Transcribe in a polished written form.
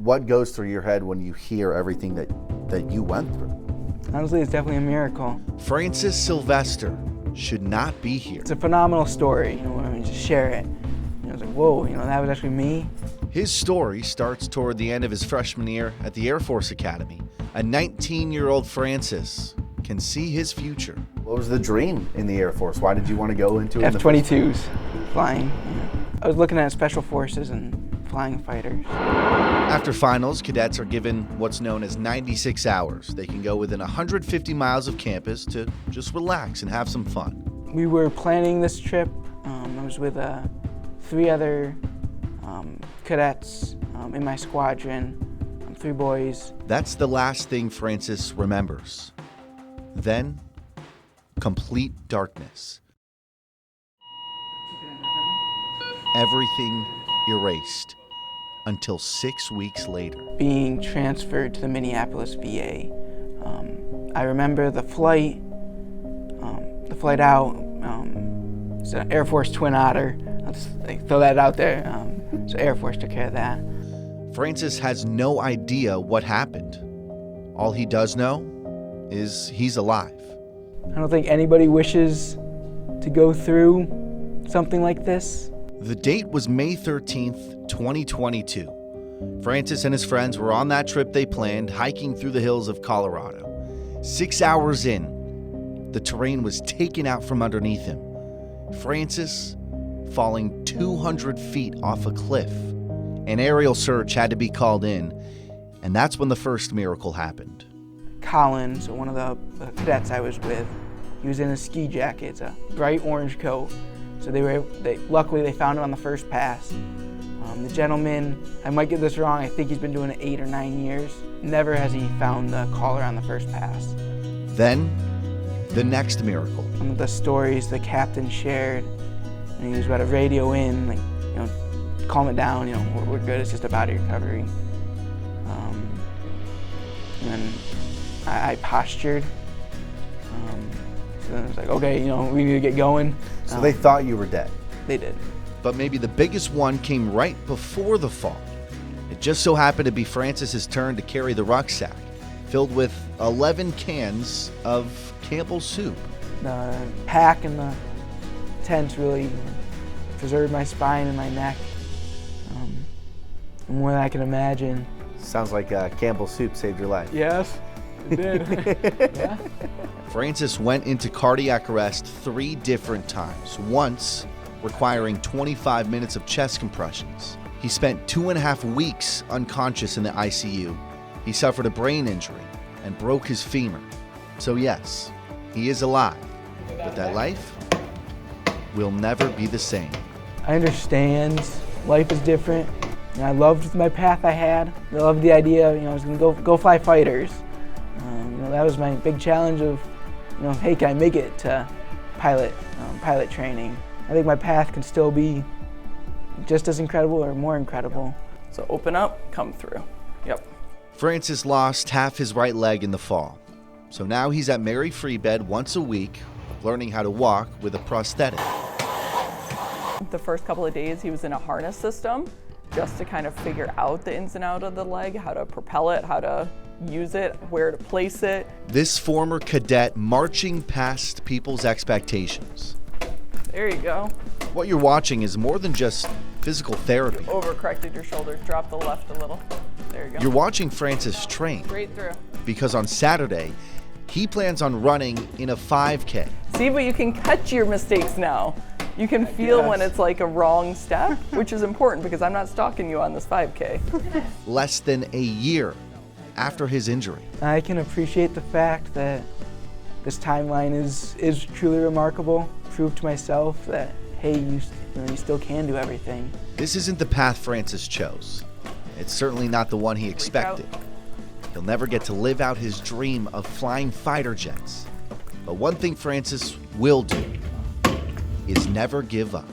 What goes through your head when you hear everything that you went through? Honestly, it's definitely a miracle. Francis Sylvester should not be here. It's a phenomenal story, when we just share it. It's like, whoa, that was actually me. His story starts toward the end of his freshman year at the Air Force Academy. A 19-year-old Francis can see his future. What was the dream in the Air Force? Why did you want to go into it? F-22s, flying. I was looking at Special Forces and flying fighters. After finals, cadets are given what's known as 96 hours. They can go within 150 miles of campus to just relax and have some fun. We were planning this trip. I was with 3 other cadets in my squadron, 3 boys. That's the last thing Francis remembers. Then, complete darkness. Everything erased until 6 weeks later. Being transferred to the Minneapolis VA. I remember the flight out. It's an Air Force Twin Otter. I'll just throw that out there. So Air Force took care of that. Francis has no idea what happened. All he does know is he's alive. I don't think anybody wishes to go through something like this. The date was May 13th, 2022. Francis and his friends were on that trip they planned, hiking through the hills of Colorado. 6 hours in, the terrain was taken out from underneath him. Francis falling 200 feet off a cliff. An aerial search had to be called in, and that's when the first miracle happened. Colin, so one of the cadets I was with, he was in a ski jacket. It's a bright orange coat. So luckily they found it on the first pass. The gentleman, I might get this wrong, I think he's been doing it 8 or 9 years. Never has he found the collar on the first pass. Then, the next miracle. Some of the stories the captain shared, and he was about to radio in, calm it down, we're good, it's just a body recovery. And then I postured. So then it was like, okay, we need to get going. So they thought you were dead? They did. But maybe the biggest one came right before the fall. It just so happened to be Francis's turn to carry the rucksack, filled with 11 cans of Campbell's soup. The pack and the tent really preserved my spine and my neck more than I can imagine. Sounds like Campbell's soup saved your life. Yes, it did. Yeah. Francis went into cardiac arrest 3 different times, once requiring 25 minutes of chest compressions. He spent 2.5 weeks unconscious in the ICU. He suffered a brain injury and broke his femur. So yes, he is alive, but that life will never be the same. I understand life is different. I loved my path I had. I loved the idea, I was gonna go fly fighters. That was my big challenge of, hey, can I make it to pilot training? I think my path can still be just as incredible or more incredible. So open up, come through. Yep. Francis lost half his right leg in the fall. So now he's at Mary Free Bed once a week, learning how to walk with a prosthetic. The first couple of days he was in a harness system just to kind of figure out the ins and outs of the leg, how to propel it, how to use it, where to place it. This former cadet marching past people's expectations. There you go. What you're watching is more than just physical therapy. Overcorrected your shoulder, drop the left a little. There you go. You're watching Francis train. Straight through. Because on Saturday, he plans on running in a 5K. See, but you can catch your mistakes now. You can feel when it's like a wrong step, which is important because I'm not stalking you on this 5K. Less than a year after his injury. I can appreciate the fact that this timeline is truly remarkable. Prove to myself that, hey, you still can do everything. This isn't the path Francis chose. It's certainly not the one he expected. He'll never get to live out his dream of flying fighter jets. But one thing Francis will do is never give up.